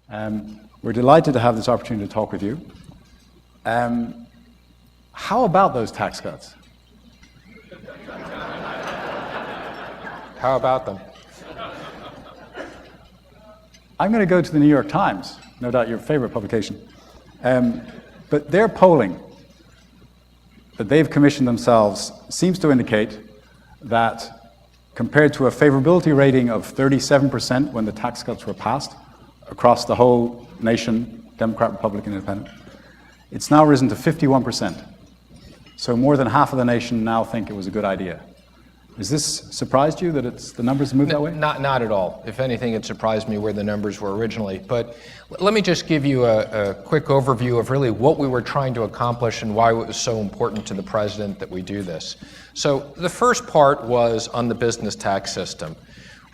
We're delighted to have this opportunity to talk with you. How about those tax cuts? How about them? I'm going to go to the New York Times, no doubt your favorite publication. But their polling that they've commissioned themselves seems to indicate that compared to a favorability rating of 37% when the tax cuts were passed across the whole nation, Democrat, Republican, Independent, it's now risen to 51%. So more than half of the nation now think it was a good idea. Has this surprised you that the numbers moved that way? Not at all. If anything, it surprised me where the numbers were originally. But let me just give you a quick overview of really what we were trying to accomplish and why it was so important to the president that we do this. So the first part was on the business tax system.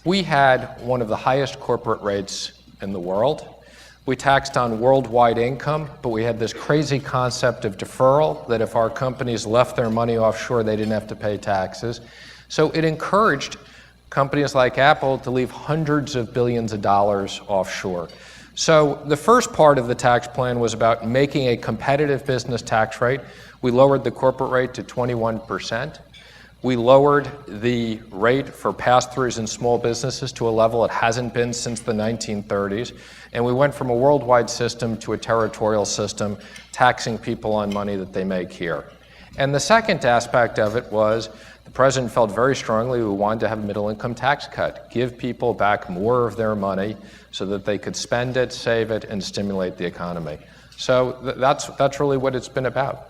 We had one of the highest corporate rates in the world. We taxed on worldwide income, but we had this crazy concept of deferral, that if our companies left their money offshore, they didn't have to pay taxes. So it encouraged companies like Apple to leave hundreds of billions of dollars offshore. So the first part of the tax plan was about making a competitive business tax rate. We lowered the corporate rate to 21%. We lowered the rate for pass-throughs in small businesses to a level it hasn't been since the 1930s. And we went from a worldwide system to a territorial system, taxing people on money that they make here. And the second aspect of it was the president felt very strongly we wanted to have a middle-income tax cut, give people back more of their money so that they could spend it, save it, and stimulate the economy. So that's really what it's been about.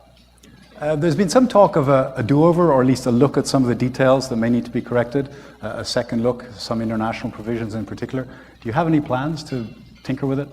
There's been some talk of a do-over, or at least a look at some of the details that may need to be corrected, a second look, some international provisions in particular. Do you have any plans to tinker with it?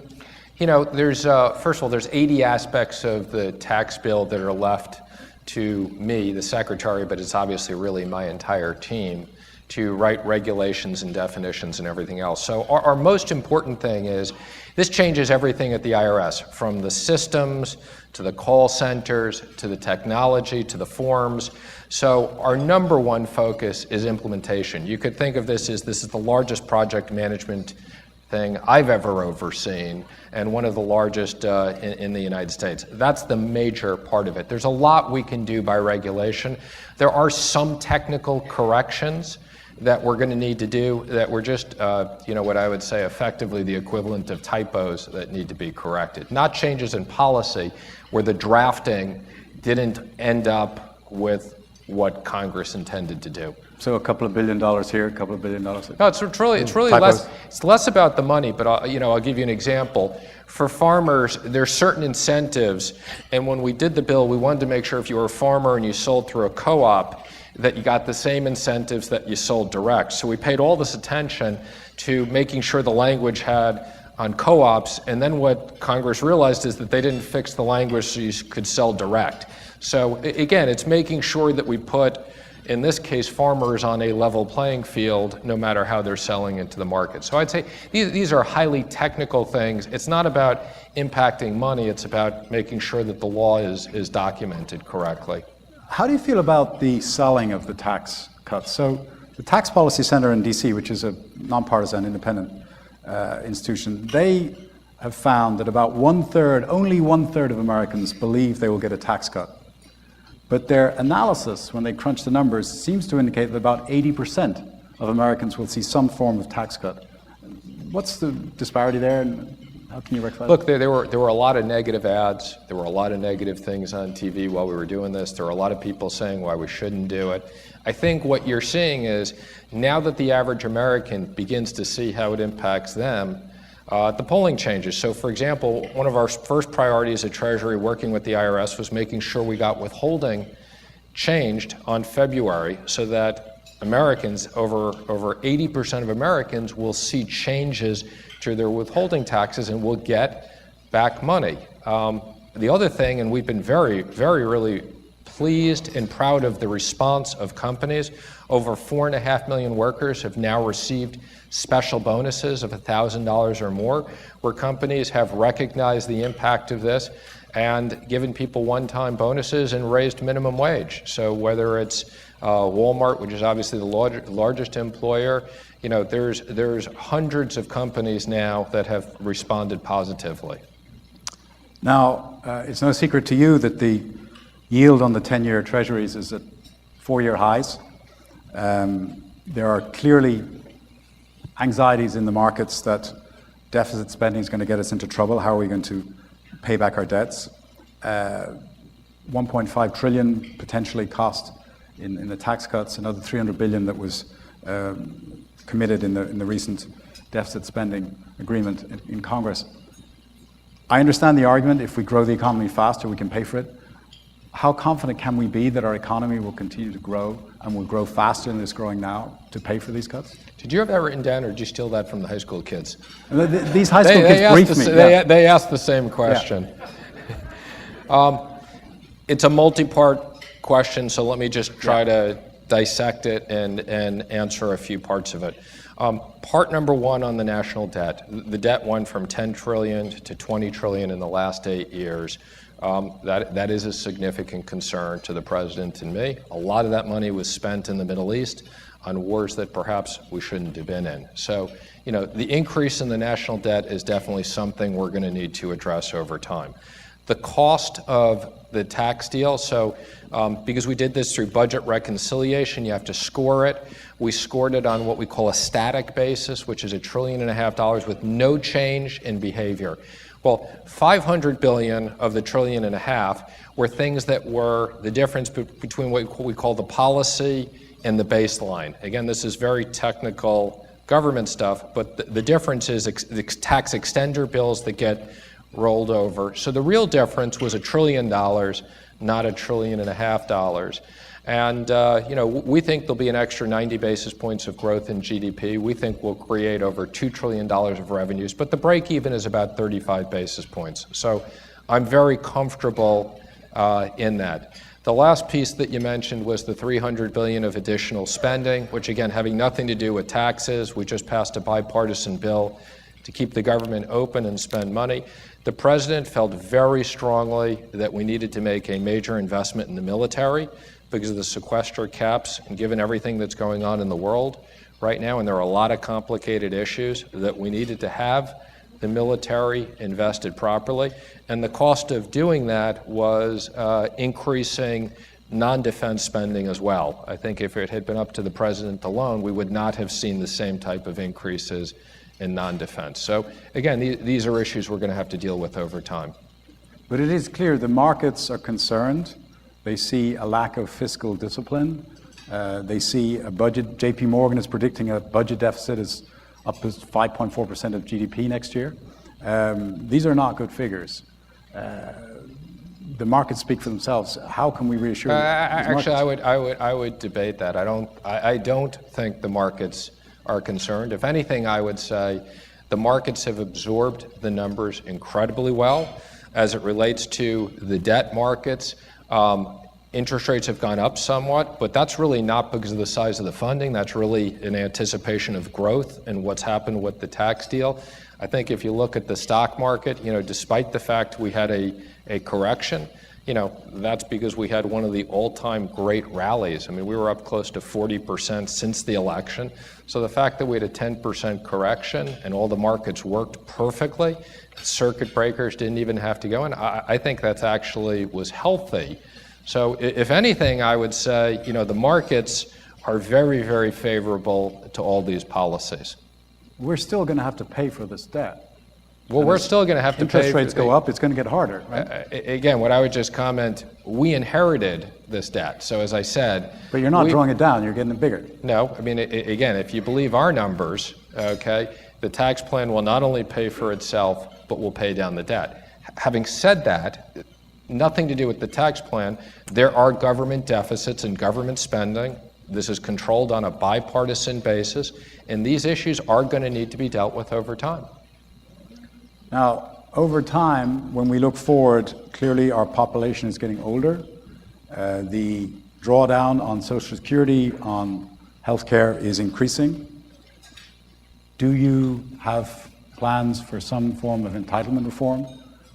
You know, there's first of all, there's 80 aspects of the tax bill that are left to me, the secretary, but it's obviously really my entire team, to write regulations and definitions and everything else. So our most important thing is this changes everything at the IRS, from the systems to the call centers to the technology to the forms. So our number one focus is implementation. You could think of this as this is the largest project management thing I've ever overseen, and one of the largest in the United States. That's the major part of it. There's a lot we can do by regulation. There are some technical corrections that we're going to need to do that were just, what I would say effectively the equivalent of typos that need to be corrected. Not changes in policy where the drafting didn't end up with what Congress intended to do. So a couple of $1 billion here, a couple of $1 billion there. No, it's really less. It's less about the money, but I'll give you an example. For farmers, there's certain incentives, and when we did the bill, we wanted to make sure if you were a farmer and you sold through a co-op, that you got the same incentives that you sold direct. So we paid all this attention to making sure the language had on co-ops, and then what Congress realized is that they didn't fix the language so you could sell direct. So again, it's making sure that we put, in this case, farmers on a level playing field, no matter how they're selling into the market. So I'd say these are highly technical things. It's not about impacting money, it's about making sure that the law is documented correctly. How do you feel about the selling of the tax cuts? So the Tax Policy Center in DC, which is a nonpartisan independent institution, they have found that about only one third of Americans believe they will get a tax cut. But their analysis, when they crunch the numbers, seems to indicate that about 80% of Americans will see some form of tax cut. What's the disparity there, and how can you rectify that? Look, there were a lot of negative ads. There were a lot of negative things on TV while we were doing this. There were a lot of people saying why we shouldn't do it. I think what you're seeing is now that the average American begins to see how it impacts them, the polling changes. So for example, one of our first priorities at Treasury working with the IRS was making sure we got withholding changed on February so that Americans, over 80% of Americans will see changes to their withholding taxes and will get back money. The other thing, and we've been really pleased and proud of the response of companies, over 4.5 million workers have now received special bonuses of $1,000 or more, where companies have recognized the impact of this and given people one-time bonuses and raised minimum wage. So whether it's Walmart, which is obviously the largest employer. There's hundreds of companies now that have responded positively. Now, it's no secret to you that the yield on the 10-year treasuries is at 4-year highs. There are clearly anxieties in the markets that deficit spending is going to get us into trouble. How are we going to pay back our debts? 1.5 trillion potentially cost in the tax cuts, another 300 billion that was committed in the recent deficit spending agreement in Congress. I understand the argument, if we grow the economy faster, we can pay for it. How confident can we be that our economy will continue to grow and will grow faster than it's growing now to pay for these cuts? Did you have that written down, or did you steal that from the high school kids? These high school kids briefed me. They asked the same question. Yeah. It's a multi-part question, so let me just try to dissect it and answer a few parts of it. Part number one on the national debt. The debt went from 10 trillion to 20 trillion in the last 8 years. That is a significant concern to the president and me. A lot of that money was spent in the Middle East on wars that perhaps we shouldn't have been in. So, the increase in the national debt is definitely something we're going to need to address over time. The cost of the tax deal, so because we did this through budget reconciliation, you have to score it. We scored it on what we call a static basis, which is $1.5 trillion with no change in behavior. Well, 500 billion of the $1.5 trillion were things that were the difference between what we call the policy and the baseline. Again, this is very technical government stuff, but the difference is the tax extender bills that get rolled over. So the real difference was $1 trillion, not $1.5 trillion. And we think there'll be an extra 90 basis points of growth in GDP. We think we'll create over $2 trillion of revenues, but the break even is about 35 basis points. So I'm very comfortable in that. The last piece that you mentioned was the 300 billion of additional spending, which again, having nothing to do with taxes. We just passed a bipartisan bill to keep the government open and spend money. The president felt very strongly that we needed to make a major investment in the military because of the sequester caps, and given everything that's going on in the world right now, and there are a lot of complicated issues, that we needed to have the military invested properly. And the cost of doing that was increasing non-defense spending as well. I think if it had been up to the president alone, we would not have seen the same type of increases in non-defense. So again, these are issues we're going to have to deal with over time. But it is clear the markets are concerned. They see a lack of fiscal discipline. They see a budget. JP Morgan is predicting a budget deficit is up to 5.4% of GDP next year. These are not good figures. The markets speak for themselves. How can we reassure these markets? Actually, I would debate that. I don't think the markets are concerned. If anything, I would say the markets have absorbed the numbers incredibly well. As it relates to the debt markets, interest rates have gone up somewhat, but that's really not because of the size of the funding. That's really in anticipation of growth and what's happened with the tax deal. I think if you look at the stock market, despite the fact we had a correction, that's because we had one of the all-time great rallies. I mean, we were up close to 40% since the election. So the fact that we had a 10% correction and all the markets worked perfectly, circuit breakers didn't even have to go in, I think that's actually was healthy. So if anything, I would say, the markets are very, very favorable to all these policies. We're still going to have to pay for this debt. Well, we're still going to have to pay. Interest rates go up, it's going to get harder, right? Again, what I would just comment, we inherited this debt. So as I said. But you're not drawing it down, you're getting it bigger. No, I mean, again, if you believe our numbers, okay, the tax plan will not only pay for itself, but will pay down the debt. Having said that, nothing to do with the tax plan, there are government deficits and government spending. This is controlled on a bipartisan basis, and these issues are going to need to be dealt with over time. Now, over time, when we look forward, clearly our population is getting older. The drawdown on Social Security, on healthcare is increasing. Do you have plans for some form of entitlement reform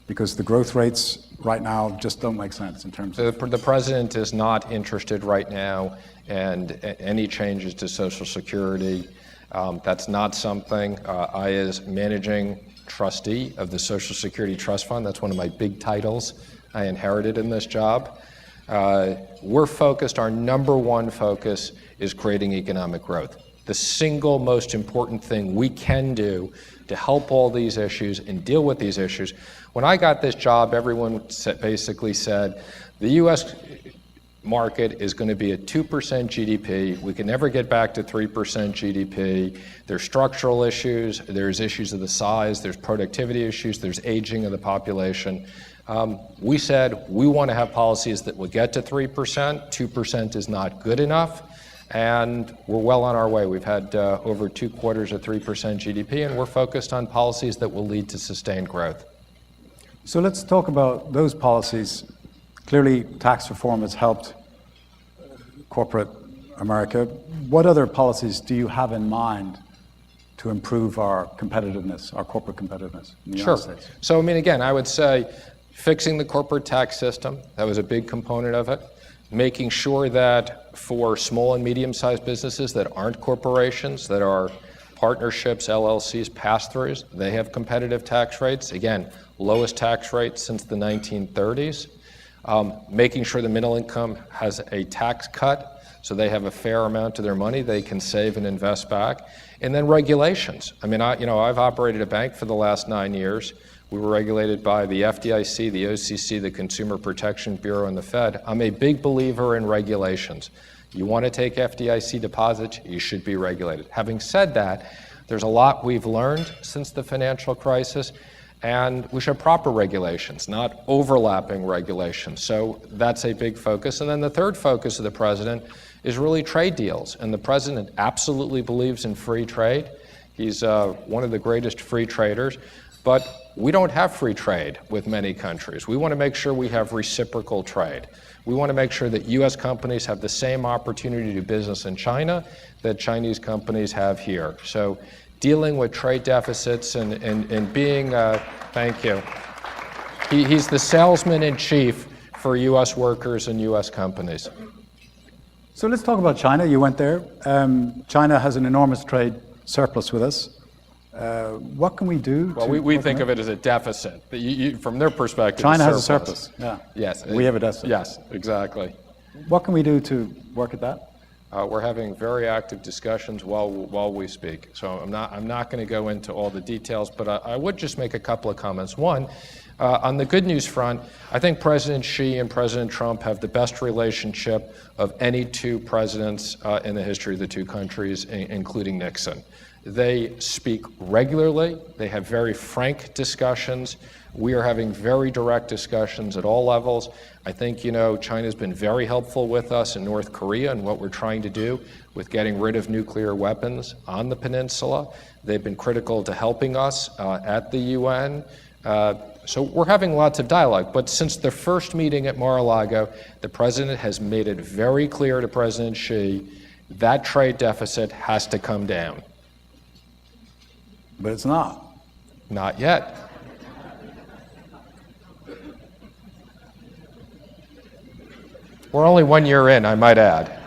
Because the growth rates right now just don't make sense in terms of... The president is not interested right now in any changes to Social Security. That's not something I, as managing trustee of the Social Security Trust Fund, that's one of my big titles I inherited in this job. We're focused, our number one focus is creating economic growth. The single most important thing we can do to help all these issues and deal with these issues. When I got this job, everyone basically said, the US market is going to be at 2% GDP. We can never get back to 3% GDP. There's structural issues, there's issues of the size, there's productivity issues, there's aging of the population. We said we want to have policies that will get to 3%. 2% is not good enough. And we're well on our way. We've had over 2 quarters of 3% GDP, and we're focused on policies that will lead to sustained growth. So let's talk about those policies. Clearly, tax reform has helped corporate America. What other policies do you have in mind to improve our competitiveness, our corporate competitiveness in the United States? So, I mean, again, I would say fixing the corporate tax system, that was a big component of it. Making sure that for small and medium-sized businesses that aren't corporations, that are partnerships, LLCs, pass-throughs, they have competitive tax rates. Again, lowest tax rate since the 1930s. Making sure the middle income has a tax cut so they have a fair amount of their money they can save and invest back. And then regulations. I mean, I've operated a bank for the last 9 years. We were regulated by the FDIC, the OCC, the Consumer Protection Bureau, and the Fed. I'm a big believer in regulations. You want to take FDIC deposits, you should be regulated. Having said that, there's a lot we've learned since the financial crisis, and we should have proper regulations, not overlapping regulations. So that's a big focus. And then the third focus of the president is really trade deals. And the president absolutely believes in free trade. He's one of the greatest free traders. But we don't have free trade with many countries. We want to make sure we have reciprocal trade. We want to make sure that U.S. companies have the same opportunity to do business in China that Chinese companies have here. So dealing with trade deficits and being, thank you. He's the salesman in chief for U.S. workers and U.S. companies. So let's talk about China. You went there. China has an enormous trade surplus with us. What can we do? Well, we think of it as a deficit. From their perspective, China has a surplus. Yeah. Yes. We have a deficit. Yes, exactly. What can we do to work at that? We're having very active discussions while we speak. So I'm not going to go into all the details, but I would just make a couple of comments. One, on the good news front, I think President Xi and President Trump have the best relationship of any two presidents in the history of the two countries, including Nixon. They speak regularly. They have very frank discussions. We are having very direct discussions at all levels. I think, China's been very helpful with us in North Korea and what we're trying to do with getting rid of nuclear weapons on the peninsula. They've been critical to helping us at the UN. So we're having lots of dialogue. But since the first meeting at Mar-a-Lago, the president has made it very clear to President Xi that trade deficit has to come down. But it's not. Not yet. We're only 1 year in, I might add.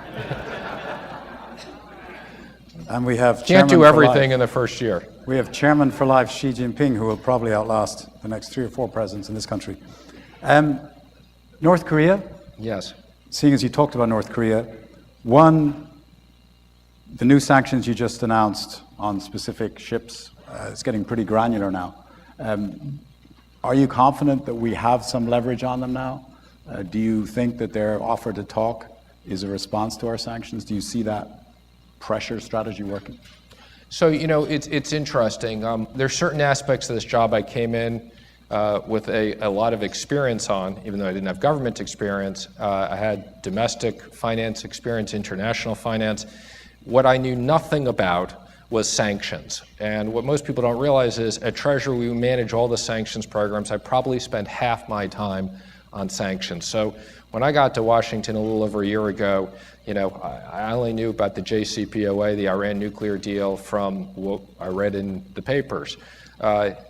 And we have Can't do everything in the first year. We have Chairman for Life Xi Jinping, who will probably outlast the next 3 or 4 presidents in this country. North Korea? Yes. Seeing as you talked about North Korea, one, the new sanctions you just announced on specific ships, it's getting pretty granular now. Are you confident that we have some leverage on them now? Do you think that their offer to talk is a response to our sanctions? Do you see that pressure strategy working? So, it's interesting. There's certain aspects of this job I came in with a lot of experience on, even though I didn't have government experience. I had domestic finance experience, international finance. What I knew nothing about was sanctions. And what most people don't realize is at Treasury, we manage all the sanctions programs. I probably spent half my time on sanctions. So when I got to Washington a little over a year ago, I only knew about the JCPOA, the Iran nuclear deal, from what I read in the papers.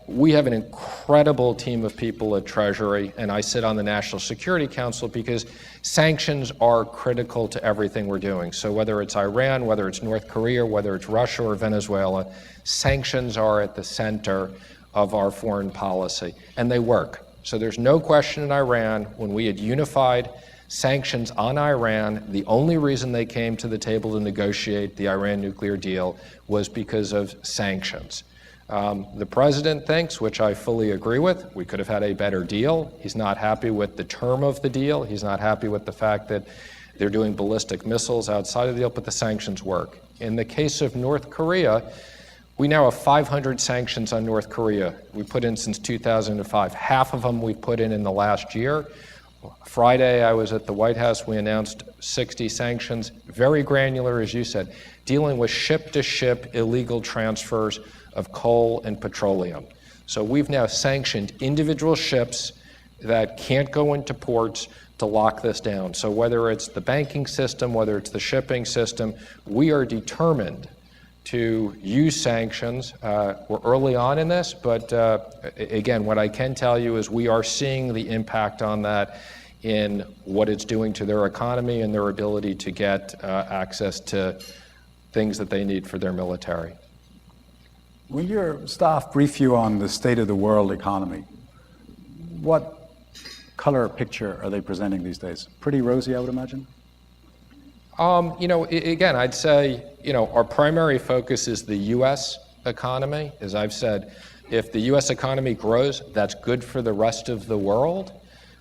We have an incredible incredible team of people at Treasury, and I sit on the National Security Council because sanctions are critical to everything we're doing. So whether it's Iran, whether it's North Korea, whether it's Russia or Venezuela, sanctions are at the center of our foreign policy, and they work. So there's no question in Iran, when we had unified sanctions on Iran, the only reason they came to the table to negotiate the Iran nuclear deal was because of sanctions. The president thinks, which I fully agree with, we could have had a better deal. He's not happy with the term of the deal. He's not happy with the fact that they're doing ballistic missiles outside of the deal, but the sanctions work. In the case of North Korea, we now have 500 sanctions on North Korea. We put in since 2005. Half of them we put in the last year. Friday, I was at the White House. We announced 60 sanctions, very granular, as you said, dealing with ship-to-ship illegal transfers of coal and petroleum. So we've now sanctioned individual ships that can't go into ports to lock this down. So whether it's the banking system, whether it's the shipping system, we are determined to use sanctions. We're early on in this, but again, what I can tell you is we are seeing the impact on that in what it's doing to their economy and their ability to get access to things that they need for their military. When your staff brief you on the state of the world economy, what color picture are they presenting these days? Pretty rosy, I would imagine? Again, I'd say, our primary focus is the U.S. economy. As I've said, if the U.S. economy grows, that's good for the rest of the world.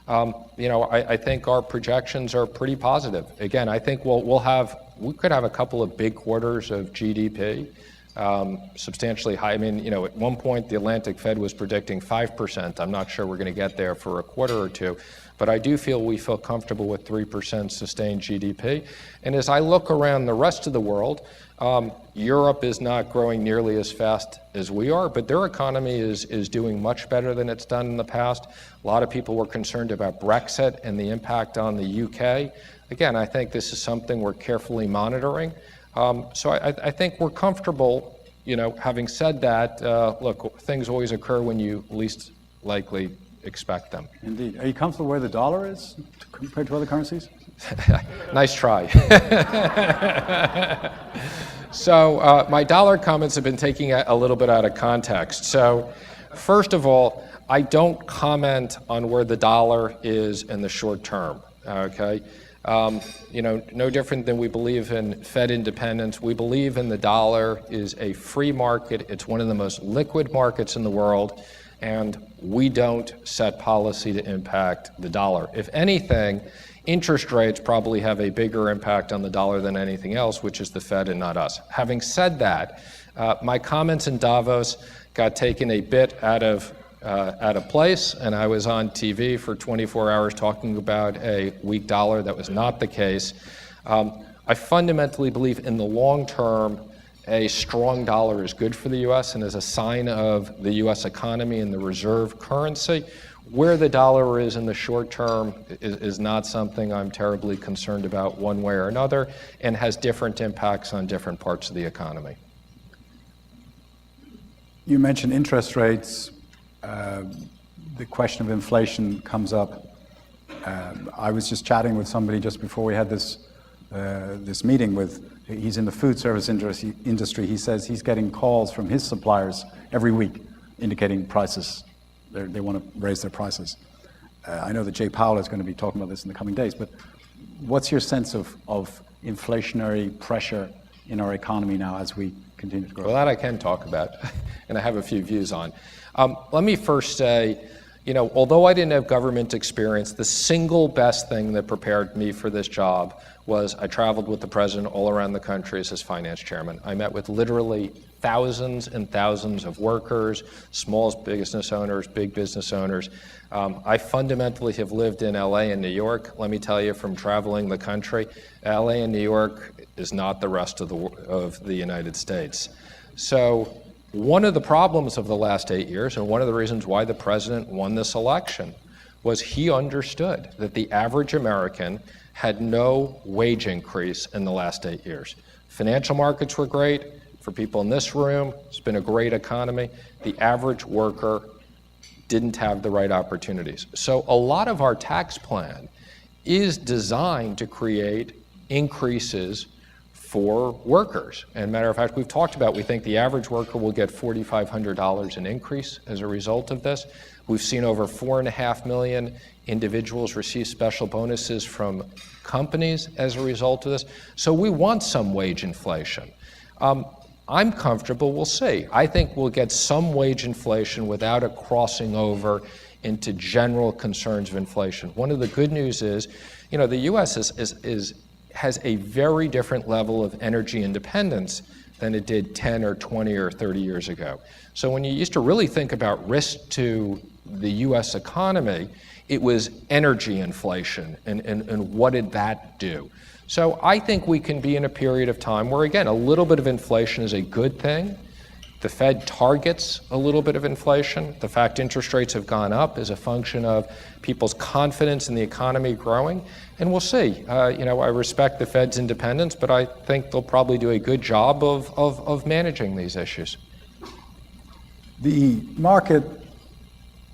I think our projections are pretty positive. Again, I think we could have a couple of big quarters of GDP, substantially high. I mean, at one point, the Atlantic Fed was predicting 5%. I'm not sure we're going to get there for a quarter or two. But I do feel we feel comfortable with 3% sustained GDP. And as I look around the rest of the world, Europe is not growing nearly as fast as we are, but their economy is doing much better than it's done in the past. A lot of people were concerned about Brexit and the impact on the UK. Again, I think this is something we're carefully monitoring. So I think we're comfortable, having said that, look, things always occur when you least likely expect them. Indeed. Are you comfortable where the dollar is compared to other currencies? Nice try. So my dollar comments have been taken a little bit out of context. So first of all, I don't comment on where the dollar is in the short term, okay? No different than we believe in Fed independence. We believe in the dollar is a free market. It's one of the most liquid markets in the world. And we don't set policy to impact the dollar. If anything, interest rates probably have a bigger impact on the dollar than anything else, which is the Fed and not us. Having said that, my comments in Davos got taken a bit out of place, and I was on TV for 24 hours talking about a weak dollar. That was not the case. I fundamentally believe in the long term, a strong dollar is good for the U.S. and is a sign of the U.S. economy and the reserve currency. Where the dollar is in the short term is not something I'm terribly concerned about one way or another, and has different impacts on different parts of the economy. You mentioned interest rates. The question of inflation comes up. I was just chatting with somebody just before we had this meeting he's in the food service industry. He says he's getting calls from his suppliers every week indicating prices. They want to raise their prices. I know that Jay Powell is going to be talking about this in the coming days, but what's your sense of inflationary pressure in our economy now as we continue to grow? Well, that I can talk about, and I have a few views on. Let me first say, although I didn't have government experience, the single best thing that prepared me for this job was I traveled with the president all around the country as his finance chairman. I met with literally thousands and thousands of workers, small business owners, big business owners. I fundamentally have lived in LA and New York. Let me tell you, from traveling the country, LA and New York is not the rest of the United States. So one of the problems of the last 8 years, and one of the reasons why the president won this election, was he understood that the average American had no wage increase in the last 8 years. Financial markets were great. For people in this room, it's been a great economy. The average worker didn't have the right opportunities. So a lot of our tax plan is designed to create increases for workers. And matter of fact, we've talked about, we think the average worker will get $4,500 in increase as a result of this. We've seen over 4.5 million individuals receive special bonuses from companies as a result of this. So we want some wage inflation. I'm comfortable, we'll see. I think we'll get some wage inflation without a crossing over into general concerns of inflation. One of the good news is, the U.S. has a very different level of energy independence than it did 10 or 20 or 30 years ago. So when you used to really think about risk to the U.S. economy, it was energy inflation and what did that do? So I think we can be in a period of time where, again, a little bit of inflation is a good thing. The Fed targets a little bit of inflation. The fact interest rates have gone up is a function of people's confidence in the economy growing. And we'll see. I respect the Fed's independence, but I think they'll probably do a good job of managing these issues. The market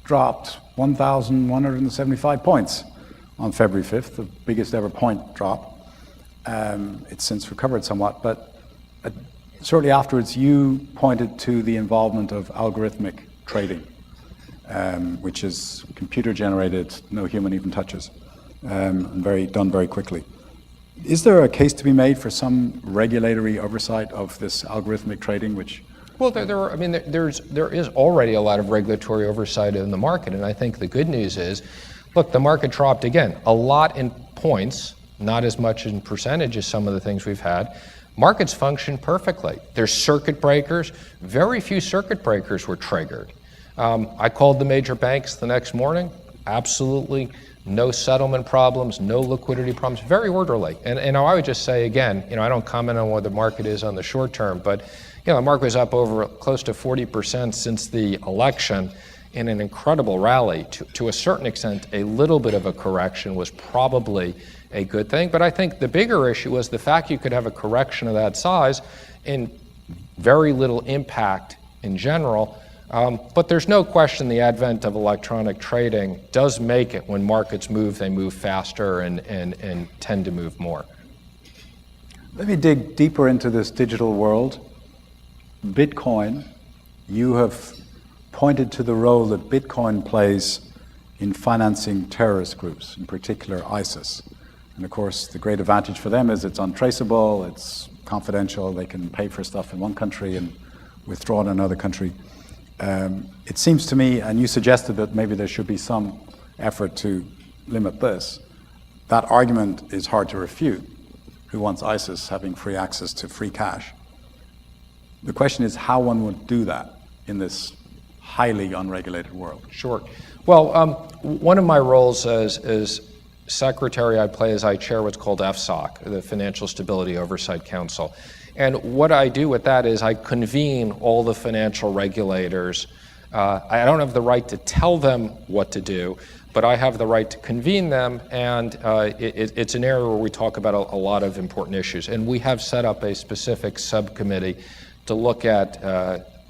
dropped 1,175 points on February 5th, the biggest ever point drop. It's since recovered somewhat, but shortly afterwards you pointed to the involvement of algorithmic trading, which is computer generated, no human even touches, and done very quickly. Is there a case to be made for some regulatory oversight of this algorithmic trading, which... Well, there is already a lot of regulatory oversight in the market, and I think the good news is, look, the market dropped again, a lot in points, not as much in percentage as some of the things we've had. Markets function perfectly. There's circuit breakers. Very few circuit breakers were triggered. I called the major banks the next morning. Absolutely no settlement problems, no liquidity problems, very orderly. And I would just say again, I don't comment on what the market is on the short term, but the market was up over close to 40% since the election in an incredible rally. To a certain extent, a little bit of a correction was probably a good thing. But I think the bigger issue was the fact you could have a correction of that size and very little impact in general. But there's no question the advent of electronic trading does make it, when markets move, they move faster and tend to move more. Let me dig deeper into this digital world. Bitcoin, you have pointed to the role that Bitcoin plays in financing terrorist groups, in particular ISIS. And of course, the great advantage for them is it's untraceable, it's confidential, they can pay for stuff in one country and withdraw in another country. It seems to me, and you suggested that maybe there should be some effort to limit this, that argument is hard to refute. Who wants ISIS having free access to free cash? The question is how one would do that in this highly unregulated world. Sure. Well, one of my roles as Secretary I chair what's called FSOC, the Financial Stability Oversight Council. And what I do with that is I convene all the financial regulators. I don't have the right to tell them what to do, but I have the right to convene them, and it's an area where we talk about a lot of important issues. And we have set up a specific subcommittee to look at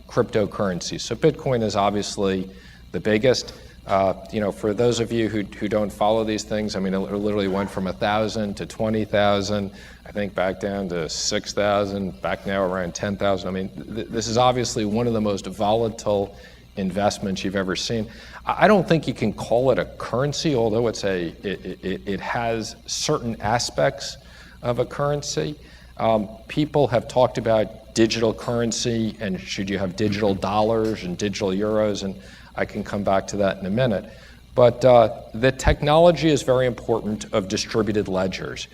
cryptocurrencies. So Bitcoin is obviously the biggest. For those of you who don't follow these things, it literally went from 1,000 to 20,000, I think back down to 6,000, back now around 10,000. This is obviously one of the most volatile investments you've ever seen. I don't think you can call it a currency, although it has certain aspects of a currency. People have talked about digital currency and should you have digital dollars and digital euros, and I can come back to that in a minute. But the technology is very important of distributed ledgers.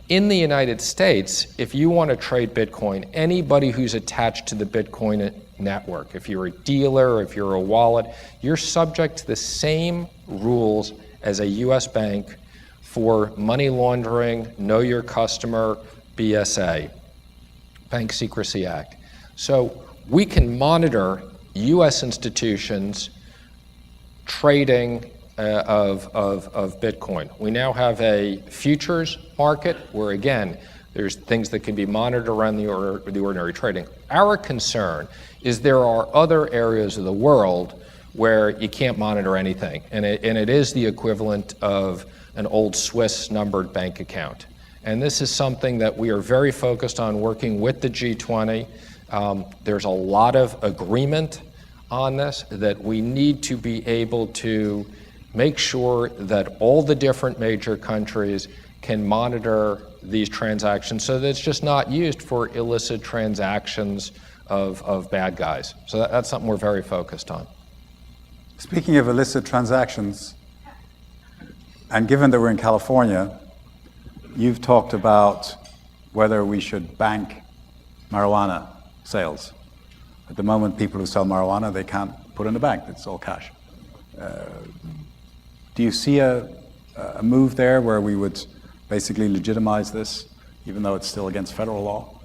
In the United States, if you want to trade Bitcoin, anybody who's attached to the Bitcoin network, if you're a dealer, if you're a wallet, you're subject to the same rules as a US bank for money laundering, know your customer, BSA, Bank Secrecy Act. So we can monitor US institutions trading of Bitcoin. We now have a futures market where, again, there's things that can be monitored around the ordinary trading. Our concern is there are other areas of the world where you can't monitor anything. And it is the equivalent of an old Swiss numbered bank account. And this is something that we are very focused on working with the G20. There's a lot of agreement on this, that we need to be able to make sure that all the different major countries can monitor these transactions so that it's just not used for illicit transactions of bad guys. So that's something we're very focused on. Speaking of illicit transactions, and given that we're in California, you've talked about whether we should bank marijuana sales. At the moment, people who sell marijuana, they can't put in a bank. It's all cash. Do you see a move there where we would basically legitimize this, even though it's still against federal law?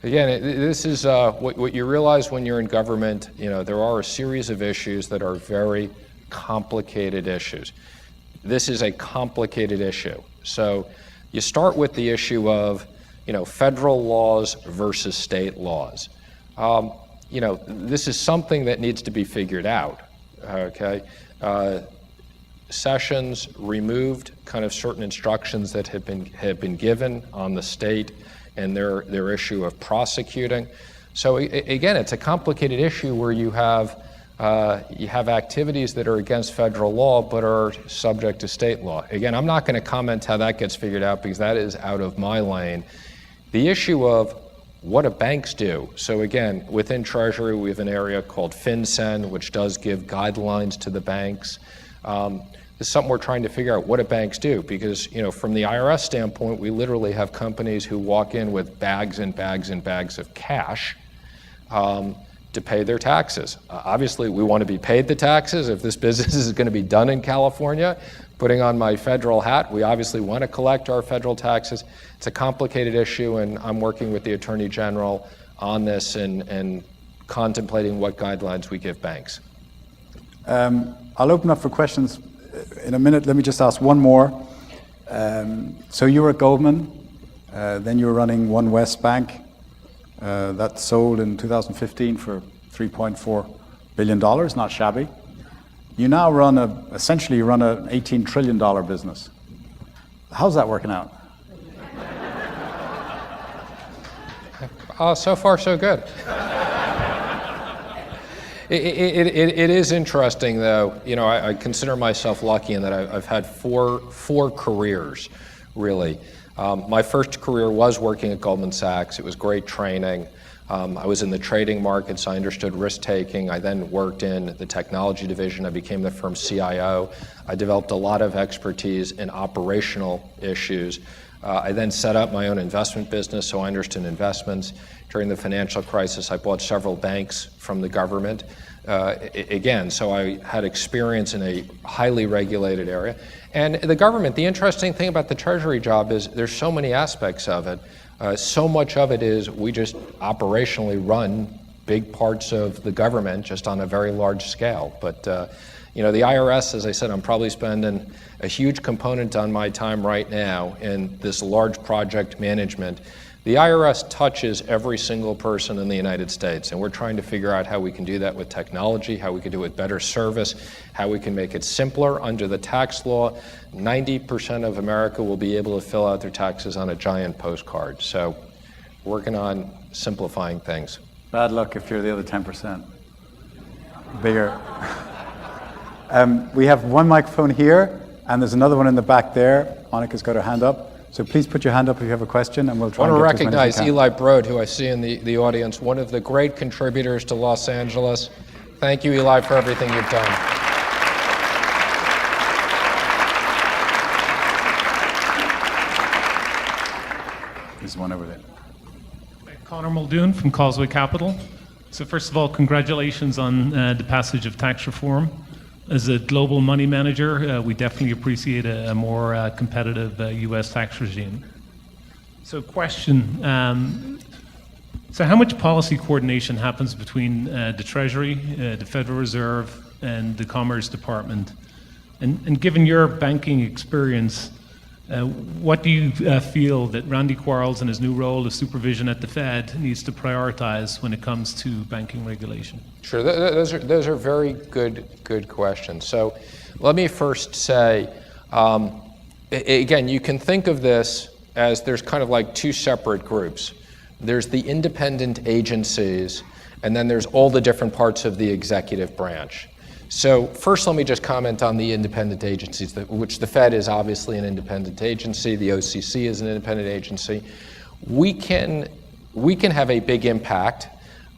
Again, this is what you realize when you're in government. There are a series of issues that are very complicated issues. This is a complicated issue. So you start with the issue of, federal laws versus state laws. This is something that needs to be figured out, okay? Sessions removed kind of certain instructions that have been given on the state and their issue of prosecuting. So again, it's a complicated issue where you have activities that are against federal law but are subject to state law. Again, I'm not going to comment how that gets figured out because that is out of my lane. The issue of what do banks do? So again, within Treasury, we have an area called FinCEN, which does give guidelines to the banks. This is something we're trying to figure out, what do banks do? Because, from the IRS standpoint, we literally have companies who walk in with bags and bags and bags of cash to pay their taxes. Obviously, we want to be paid the taxes. If this business is going to be done in California, putting on my federal hat, we obviously want to collect our federal taxes. It's a complicated issue, and I'm working with the Attorney General on this and contemplating what guidelines we give banks. I'll open up for questions in a minute. Let me just ask one more. So you were at Goldman, then you were running One West Bank. That sold in 2015 for $3.4 billion, not shabby. You now essentially run an $18 trillion business. How's that working out? So far, so good. It is interesting, though. I consider myself lucky in that I've had four careers, really. My first career was working at Goldman Sachs. It was great training. I was in the trading markets. I understood risk-taking. I then worked in the technology division. I became the firm's CIO. I developed a lot of expertise in operational issues. I then set up my own investment business, so I understood investments. During the financial crisis, I bought several banks from the government. Again, so I had experience in a highly regulated area. And the government, the interesting thing about the Treasury job is there's so many aspects of it. So much of it is we just operationally run big parts of the government just on a very large scale. But the IRS, as I said, I'm probably spending a huge component on my time right now in this large project management. The IRS touches every single person in the United States, and we're trying to figure out how we can do that with technology, how we can do it with better service, how we can make it simpler under the tax law. 90% of America will be able to fill out their taxes on a giant postcard. So working on simplifying things. Bad luck if you're the other 10%. Bigger. We have one microphone here, and there's another one in the back there. Monica's got her hand up. So please put your hand up if you have a question, and we'll try and get to as many as we can. I want to recognize Eli Broad, who I see in the audience, one of the great contributors to Los Angeles. Thank you, Eli, for everything you've done. There's one over there. Connor Muldoon from Causeway Capital. So first of all, congratulations on the passage of tax reform. As a global money manager, we definitely appreciate a more competitive U.S. tax regime. So question, so how much policy coordination happens between the Treasury, the Federal Reserve, and the Commerce Department? And given your banking experience, What do you feel that Randy Quarles in his new role as supervision at the Fed needs to prioritize when it comes to banking regulation? Sure, those are very good questions. So let me first say, again, you can think of this as there's kind of like two separate groups. There's the independent agencies, and then there's all the different parts of the executive branch. So first, let me just comment on the independent agencies, which the Fed is obviously an independent agency, the OCC is an independent agency. We can have a big impact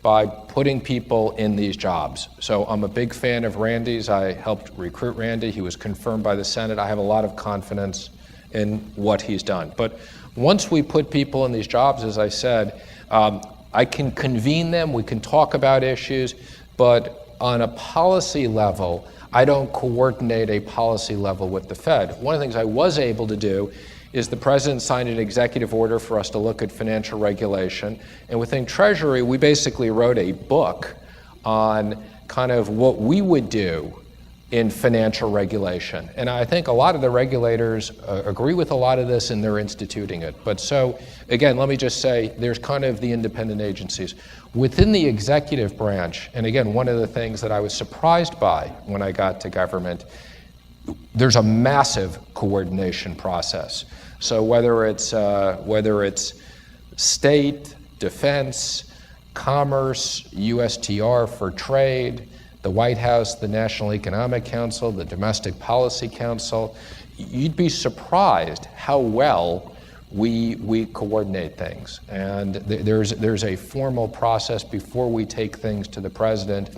by putting people in these jobs. So I'm a big fan of Randy's. I helped recruit Randy. He was confirmed by the Senate. I have a lot of confidence in what he's done. But once we put people in these jobs, as I said, I can convene them, we can talk about issues, but on a policy level, I don't coordinate a policy level with the Fed. One of the things I was able to do is the president signed an executive order for us to look at financial regulation. And within Treasury, we basically wrote a book on kind of what we would do in financial regulation. And I think a lot of the regulators agree with a lot of this and they're instituting it. But so, again, let me just say there's kind of the independent agencies. Within the executive branch, and again, one of the things that I was surprised by when I got to government, there's a massive coordination process. So whether it's state, defense, commerce, USTR for trade, the White House, the National Economic Council, the Domestic Policy Council, you'd be surprised how well we coordinate things. And there's a formal process before we take things to the president.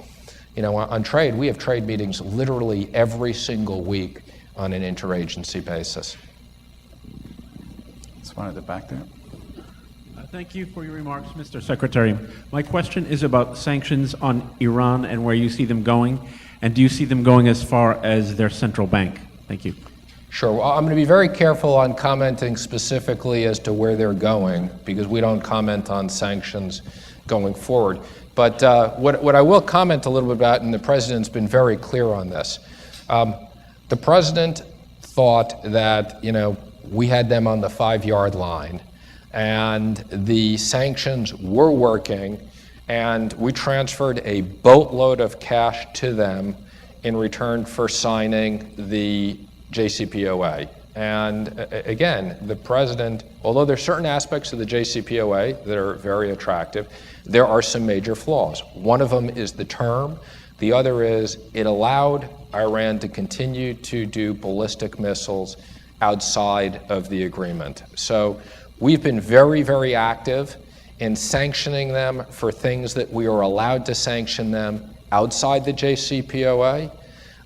You know, on trade, we have trade meetings literally every single week on an interagency basis. Just one at the back there. Thank you for your remarks, Mr. Secretary. My question is about sanctions on Iran and where you see them going, and do you see them going as far as their central bank? Thank you. Sure. Well, I'm going to be very careful on commenting specifically as to where they're going, because we don't comment on sanctions going forward. But what I will comment a little bit about, and the president's been very clear on this, the president thought that, you know, we had them on the 5-yard line, and the sanctions were working, and we transferred a boatload of cash to them in return for signing the JCPOA. And again, the president, although there are certain aspects of the JCPOA that are very attractive, there are some major flaws. One of them is the term. The other is it allowed Iran to continue to do ballistic missiles outside of the agreement. So we've been very, very active in sanctioning them for things that we are allowed to sanction them outside the JCPOA.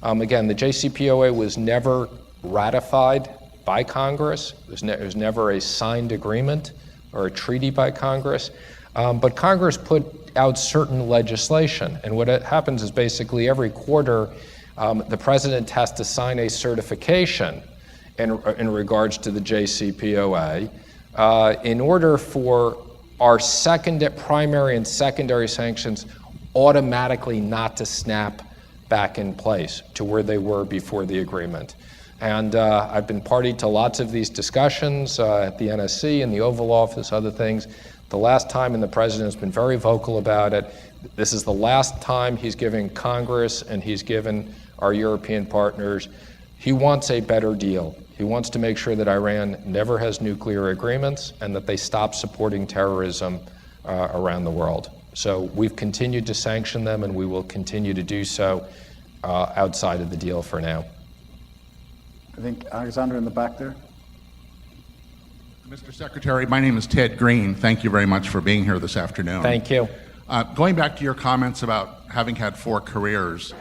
Again, the JCPOA was never ratified by Congress. It was never a signed agreement or a treaty by Congress. But Congress put out certain legislation. And what happens is basically every quarter, the president has to sign a certification in regards to the JCPOA in order for our primary and secondary sanctions automatically not to snap back in place to where they were before the agreement. And I've been party to lots of these discussions at the NSC and the Oval Office, other things. The last time, and the president's been very vocal about it, this is the last time he's giving Congress and he's given our European partners. He wants a better deal. He wants to make sure that Iran never has nuclear agreements and that they stop supporting terrorism around the world. So we've continued to sanction them, and we will continue to do so outside of the deal for now. I think Alexander in the back there. Mr. Secretary, my name is Ted Green. Thank you very much for being here this afternoon. Thank you. Going back to your comments about having had 4 careers,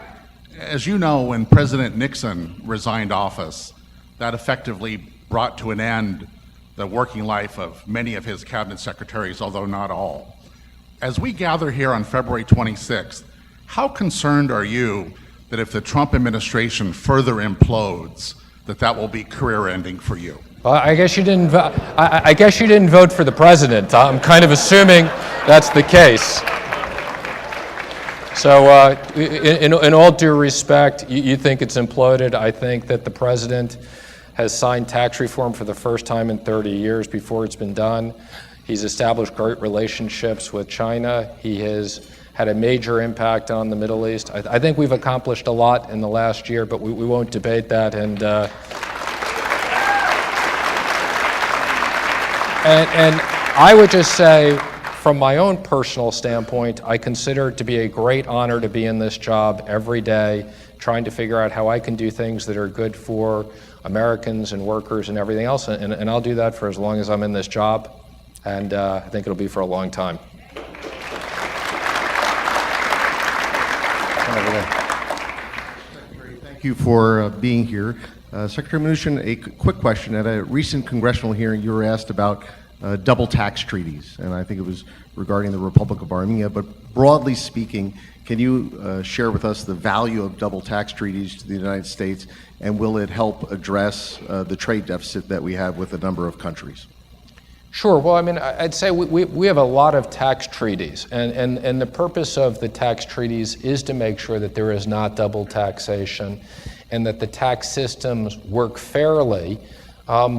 as you know, when President Nixon resigned office, that effectively brought to an end the working life of many of his cabinet secretaries, although not all. As we gather here on February 26th, how concerned are you that if the Trump administration further implodes, that will be career-ending for you? Well, I guess you didn't. I guess you didn't vote for the president. I'm kind of assuming that's the case. So, in all due respect, you think it's imploded. I think that the president has signed tax reform for the first time in 30 years before it's been done. He's established great relationships with China. He has had a major impact on the Middle East. I think we've accomplished a lot in the last year, but we won't debate that. And I would just say, from my own personal standpoint, I consider it to be a great honor to be in this job every day, trying to figure out how I can do things that are good for Americans and workers and everything else. And I'll do that for as long as I'm in this job. And I think it'll be for a long time. Secretary, thank you for being here. Secretary Mnuchin, a quick question. At a recent congressional hearing, you were asked about double tax treaties, and I think it was regarding the Republic of Armenia. But broadly speaking, can you share with us the value of double tax treaties to the United States, and will it help address the trade deficit that we have with a number of countries? Sure. Well, I mean, I'd say we have a lot of tax treaties, and the purpose of the tax treaties is to make sure that there is not double taxation and that the tax systems work fairly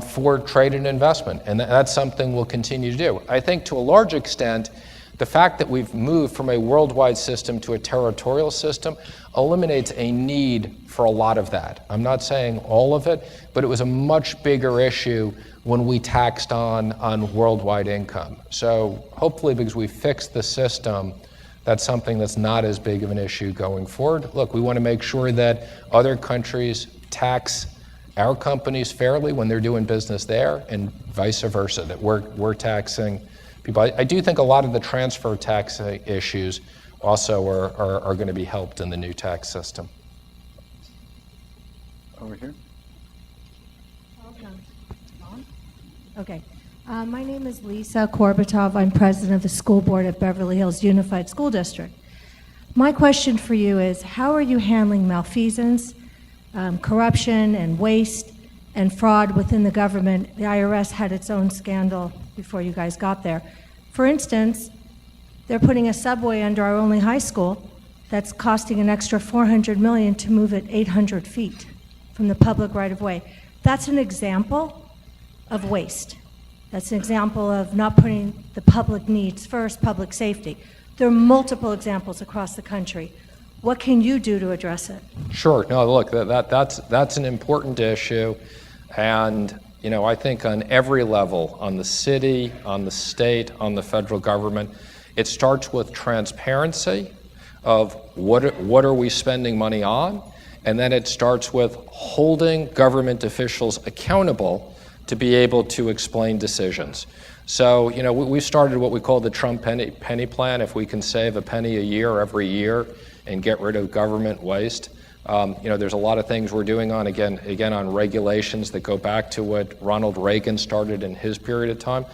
for trade and investment. And that's something we'll continue to do. I think to a large extent, the fact that we've moved from a worldwide system to a territorial system eliminates a need for a lot of that. I'm not saying all of it, but it was a much bigger issue when we taxed on worldwide income. So hopefully, because we fixed the system, that's something that's not as big of an issue going forward. Look, we want to make sure that other countries tax our companies fairly when they're doing business there, and vice versa, that we're taxing people. I do think a lot of the transfer tax issues also are going to be helped in the new tax system. Over here. Okay. My name is Lisa Korbatov. I'm president of the school board at Beverly Hills Unified School District. My question for you is, how are you handling malfeasance, corruption and waste and fraud within the government? The IRS had its own scandal before you guys got there. For instance, they're putting a subway under our only high school that's costing an extra $400 million to move it 800 feet from the public right-of-way. That's an example of waste. That's an example of not putting the public needs first, public safety. There are multiple examples across the country. What can you do to address it? Sure. No, look, that's an important issue. And, you know, I think on every level, on the city, on the state, on the federal government, it starts with transparency of what are we spending money on, and then it starts with holding government officials accountable to be able to explain decisions. So, you know, we started what we call the Trump penny plan. If we can save a penny a year every year and get rid of government waste, you know, there's a lot of things we're doing on, again, on regulations that go back to what Ronald Reagan started in his period of time.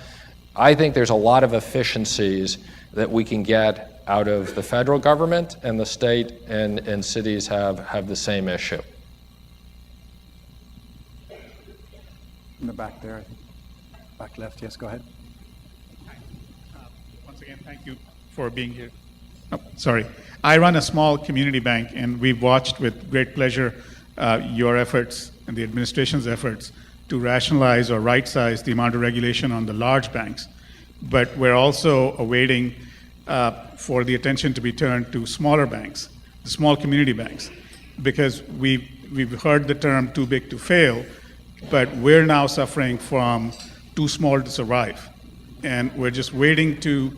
I think there's a lot of efficiencies that we can get out of the federal government, and the state and cities have the same issue. In the back there, I think. Back left, yes, go ahead. Once again, thank you for being here. Oh, sorry. I run a small community bank, and we've watched with great pleasure your efforts and the administration's efforts to rationalize or right-size the amount of regulation on the large banks. But we're also awaiting for the attention to be turned to smaller banks, the small community banks, because we've heard the term too big to fail, but we're now suffering from too small to survive. And we're just waiting to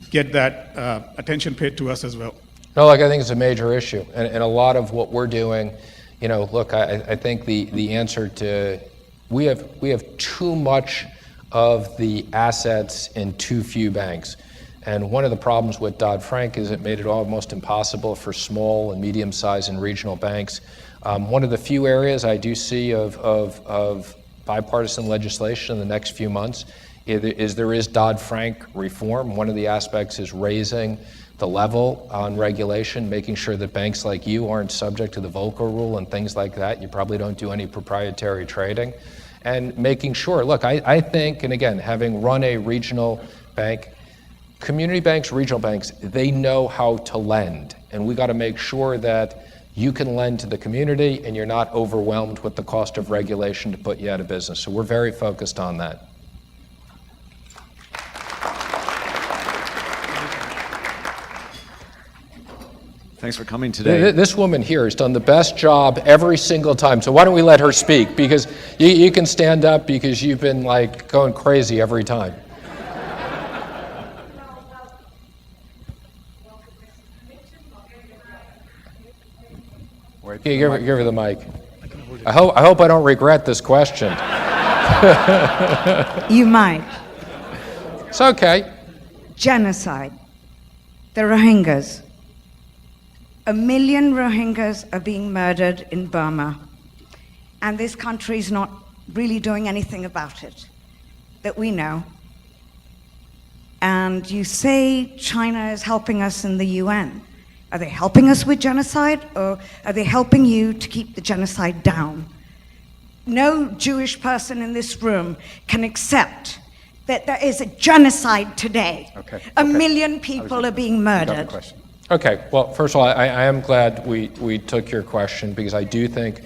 get that attention paid to us as well. No, like, I think it's a major issue. And a lot of what we're doing, you know, look, I think the answer to, we have too much of the assets in too few banks. And one of the problems with Dodd-Frank is it made it almost impossible for small and medium-sized and regional banks. One of the few areas I do see of bipartisan legislation in the next few months is there is Dodd-Frank reform. One of the aspects is raising the level on regulation, making sure that banks like you aren't subject to the Volcker rule and things like that. You probably don't do any proprietary trading. And making sure, look, I think, and again, having run a regional bank, community banks, regional banks, they know how to lend. And we got to make sure that you can lend to the community and you're not overwhelmed with the cost of regulation to put you out of business. So we're very focused on that. Thanks for coming today. This woman here has done the best job every single time. So why don't we let her speak? Because you can stand up because you've been like going crazy every time. Okay, give her the mic. I hope I don't regret this question. You might. It's okay. Genocide. The Rohingyas. 1 million Rohingyas are being murdered in Burma, and this country is not really doing anything about it that we know. And you say China is helping us in the UN. Are they helping us with genocide, or are they helping you to keep the genocide down? No Jewish person in this room can accept that there is a genocide today. Okay. 1 million people are being murdered. Okay, well, first of all, I am glad we took your question, because I do think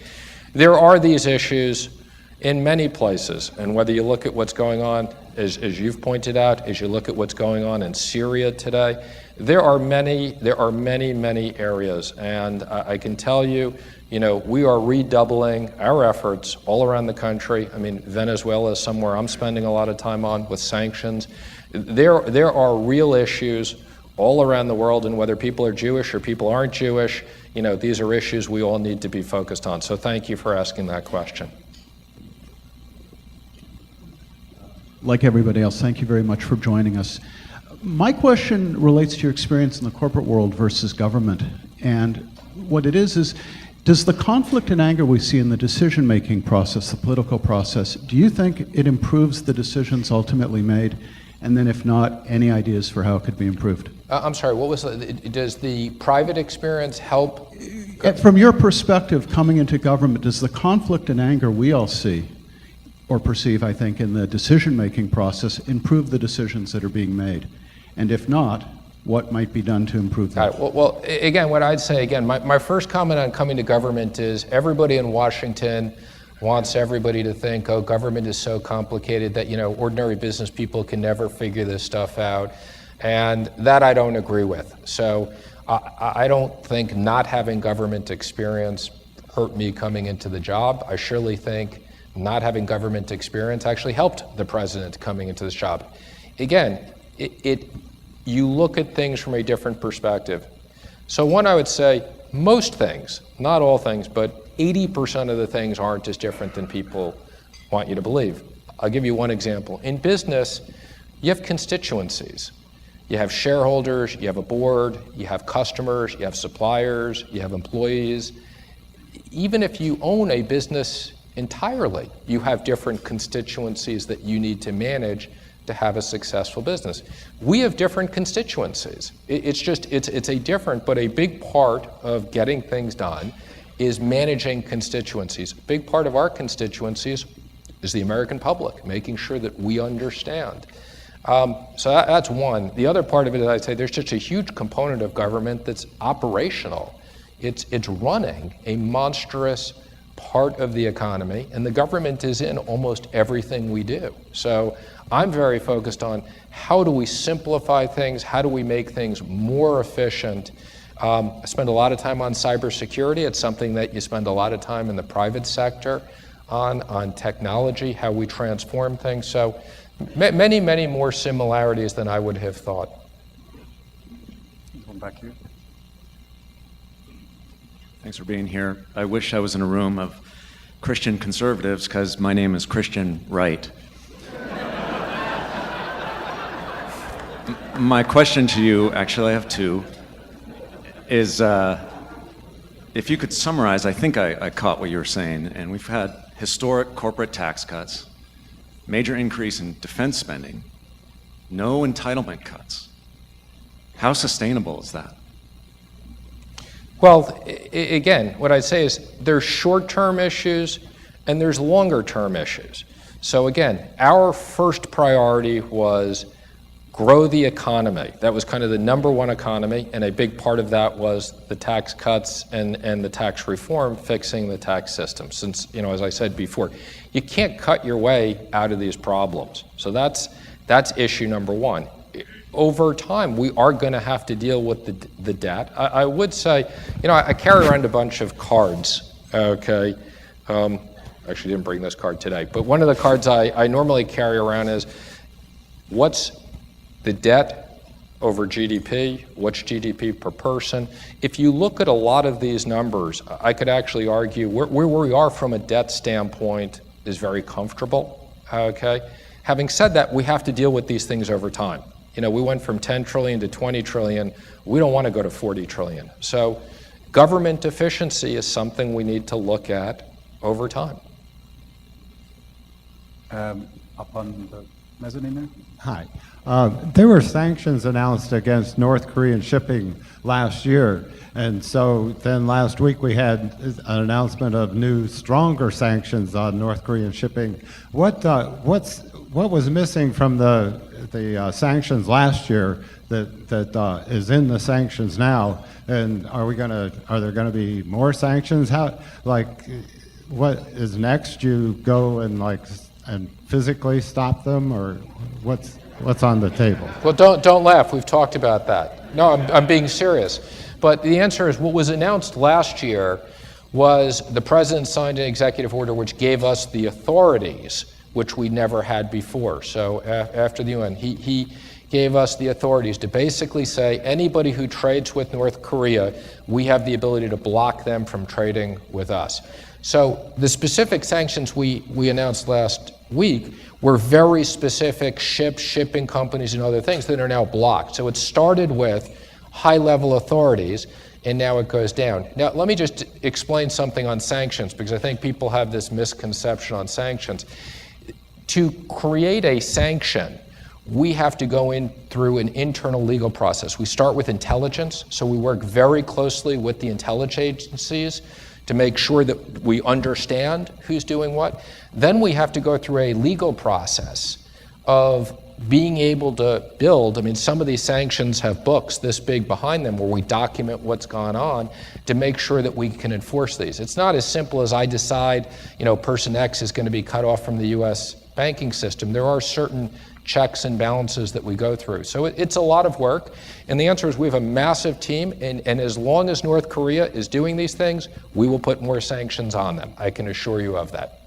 there are these issues in many places. And whether you look at what's going on, as you've pointed out, as you look at what's going on in Syria today, there are many areas. And I can tell you, we are redoubling our efforts all around the country. I mean, Venezuela is somewhere I'm spending a lot of time on with sanctions. There are real issues all around the world, and whether people are Jewish or people aren't Jewish, these are issues we all need to be focused on. So thank you for asking that question. Like everybody else, thank you very much for joining us. My question relates to your experience in the corporate world versus government. And what it is does the conflict and anger we see in the decision-making process, the political process, do you think it improves the decisions ultimately made? And then if not, any ideas for how it could be improved? I'm sorry, what was does the private experience help? From your perspective, coming into government, does the conflict and anger we all see or perceive, I think, in the decision-making process improve the decisions that are being made? And if not, what might be done to improve that? Well, again, what I'd say, my first comment on coming to government is everybody in Washington wants everybody to think, oh, government is so complicated that, ordinary business people can never figure this stuff out. And that I don't agree with. So I don't think not having government experience hurt me coming into the job. I surely think not having government experience actually helped the president coming into this job. Again, you look at things from a different perspective. So one, I would say, most things, not all things, but 80% of the things aren't as different than people want you to believe. I'll give you one example. In business, you have constituencies. You have shareholders, you have a board, you have customers, you have suppliers, you have employees. Even if you own a business entirely, you have different constituencies that you need to manage to have a successful business. We have different constituencies. It's a different, but a big part of getting things done is managing constituencies. A big part of our constituencies is the American public, making sure that we understand. So that's one. The other part of it is, I'd say, there's just a huge component of government that's operational. It's running a monstrous part of the economy, and the government is in almost everything we do. So I'm very focused on how do we simplify things, how do we make things more efficient. I spend a lot of time on cybersecurity. It's something that you spend a lot of time in the private sector on technology, how we transform things. So many more similarities than I would have thought. One back here. Thanks for being here. I wish I was in a room of Christian conservatives, because my name is Christian Wright. My question to you, actually I have two, is if you could summarize, I think I caught what you were saying, and we've had historic corporate tax cuts, major increase in defense spending, no entitlement cuts. How sustainable is that? Well, again, what I'd say is there's short-term issues and there's longer-term issues. So again, our first priority was grow the economy. That was kind of the number one economy, and a big part of that was the tax cuts and the tax reform, fixing the tax system. Since, as I said before, you can't cut your way out of these problems. So that's issue number one. Over time, we are going to have to deal with the debt. I would say, I carry around a bunch of cards, okay? Actually didn't bring this card today, but one of the cards I normally carry around is, what's the debt over GDP? What's GDP per person? If you look at a lot of these numbers, I could actually argue where we are from a debt standpoint is very comfortable, okay? Having said that, we have to deal with these things over time. We went from 10 trillion to 20 trillion. We don't want to go to 40 trillion. So government efficiency is something we need to look at over time. Up on the mezzanine there. Hi. There were sanctions announced against North Korean shipping last year, and so then last week we had an announcement of new, stronger sanctions on North Korean shipping. What was missing from the sanctions last year that is in the sanctions now? And are there going to be more sanctions? What is next? You go and physically stop them, or what's on the table? Well, don't laugh. We've talked about that. No, I'm being serious. But the answer is, what was announced last year was the president signed an executive order which gave us the authorities which we never had before. So after the UN, he gave us the authorities to basically say, anybody who trades with North Korea, we have the ability to block them from trading with us. So the specific sanctions we announced last week were very specific ships, shipping companies, and other things that are now blocked. So it started with high-level authorities, and now it goes down. Now, let me just explain something on sanctions, because I think people have this misconception on sanctions. To create a sanction, we have to go in through an internal legal process. We start with intelligence, so we work very closely with the intelligence agencies to make sure that we understand who's doing what. Then we have to go through a legal process of being able to build, some of these sanctions have books this big behind them where we document what's gone on to make sure that we can enforce these. It's not as simple as I decide, person X is going to be cut off from the US banking system. There are certain checks and balances that we go through. So it's a lot of work. And the answer is, we have a massive team, and as long as North Korea is doing these things, we will put more sanctions on them. I can assure you of that.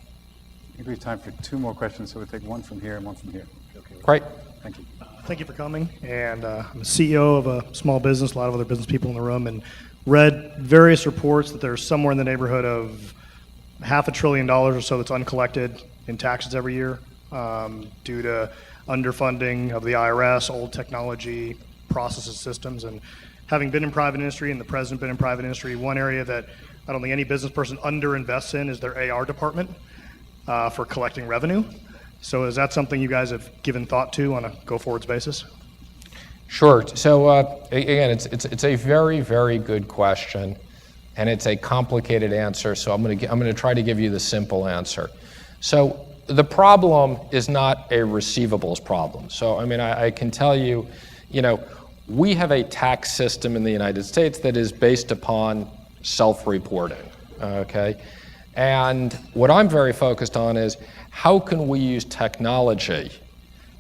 I think we have time for two more questions, so we'll take one from here and one from here. Okay. Great. Thank you. Thank you for coming. And I'm a CEO of a small business, a lot of other business people in the room, and read various reports that there's somewhere in the neighborhood of $500 billion or so that's uncollected in taxes every year due to underfunding of the IRS, old technology, processes, systems. And having been in private industry, and the president been in private industry, one area that I don't think any business person underinvests in is their AR department for collecting revenue. So is that something you guys have given thought to on a go-forwards basis? Sure. So again, it's a very, very good question, and it's a complicated answer. So I'm going to try to give you the simple answer. So the problem is not a receivables problem. So I can tell you, we have a tax system in the United States that is based upon self-reporting. Okay, and what I'm very focused on is, how can we use technology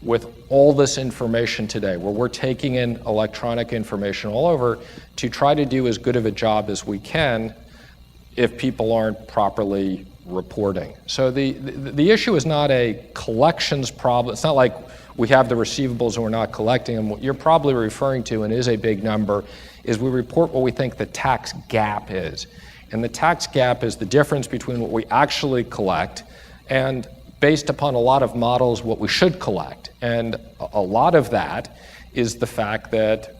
with all this information today, where we're taking in electronic information all over, to try to do as good of a job as we can if people aren't properly reporting. So the issue is not a collections problem. It's not like we have the receivables and we're not collecting them. What you're probably referring to, and is a big number, is we report what we think the tax gap is. And the tax gap is the difference between what we actually collect and, based upon a lot of models, what we should collect. And a lot of that is the fact that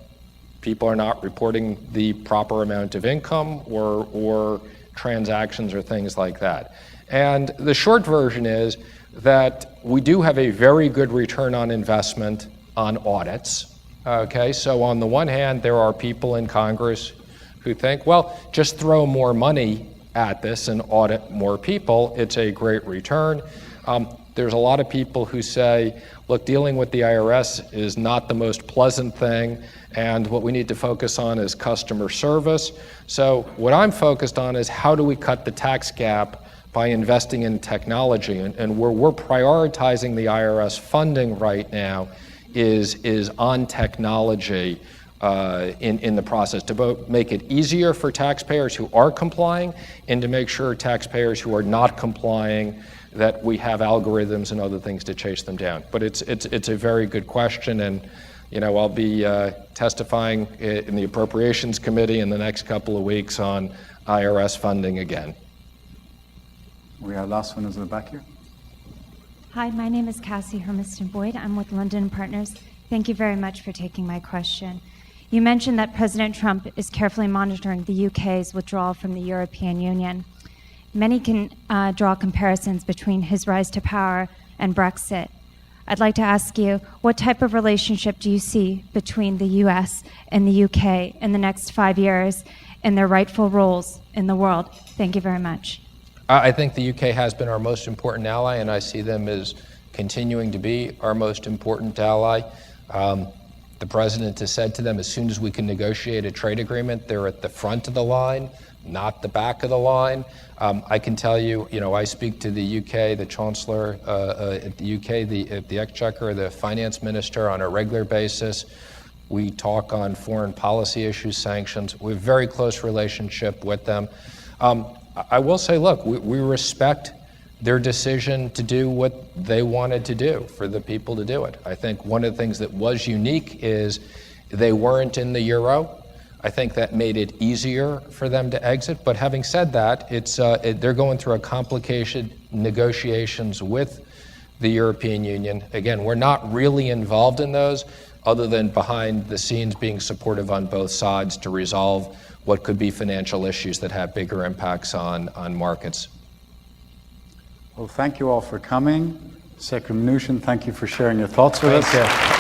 people are not reporting the proper amount of income or transactions or things like that. And the short version is that we do have a very good return on investment on audits. Okay, so on the one hand, there are people in Congress who think, well, just throw more money at this and audit more people. It's a great return. There's a lot of people who say, look, dealing with the IRS is not the most pleasant thing, and what we need to focus on is customer service. So what I'm focused on is how do we cut the tax gap by investing in technology, and where we're prioritizing the IRS funding right now is on technology in the process, to both make it easier for taxpayers who are complying and to make sure taxpayers who are not complying that we have algorithms and other things to chase them down. But it's a very good question, and I'll be testifying in the Appropriations Committee in the next couple of weeks on IRS funding again. We have last one is in the back here. Hi, my name is Cassie Hermiston-Boyd. I'm with London Partners. Thank you very much for taking my question. You mentioned that President Trump is carefully monitoring the UK's withdrawal from the European Union. Many can draw comparisons between his rise to power and Brexit. I'd like to ask you, what type of relationship do you see between the US and the UK in the next 5 years and their rightful roles in the world? Thank you very much. I think the UK has been our most important ally, and I see them as continuing to be our most important ally. The president has said to them, as soon as we can negotiate a trade agreement, they're at the front of the line, not the back of the line. I can tell you, I speak to the UK, the Chancellor at the UK, the Exchequer, the Finance Minister on a regular basis. We talk on foreign policy issues, sanctions. We have a very close relationship with them. I will say, look, we respect their decision to do what they wanted to do, for the people to do it. I think one of the things that was unique is they weren't in the euro. I think that made it easier for them to exit. But having said that, they're going through a complicated negotiations with the European Union. Again, we're not really involved in those, other than behind the scenes being supportive on both sides to resolve what could be financial issues that have bigger impacts on markets. Well, thank you all for coming. Secretary Mnuchin, thank you for sharing your thoughts with us. Thank you.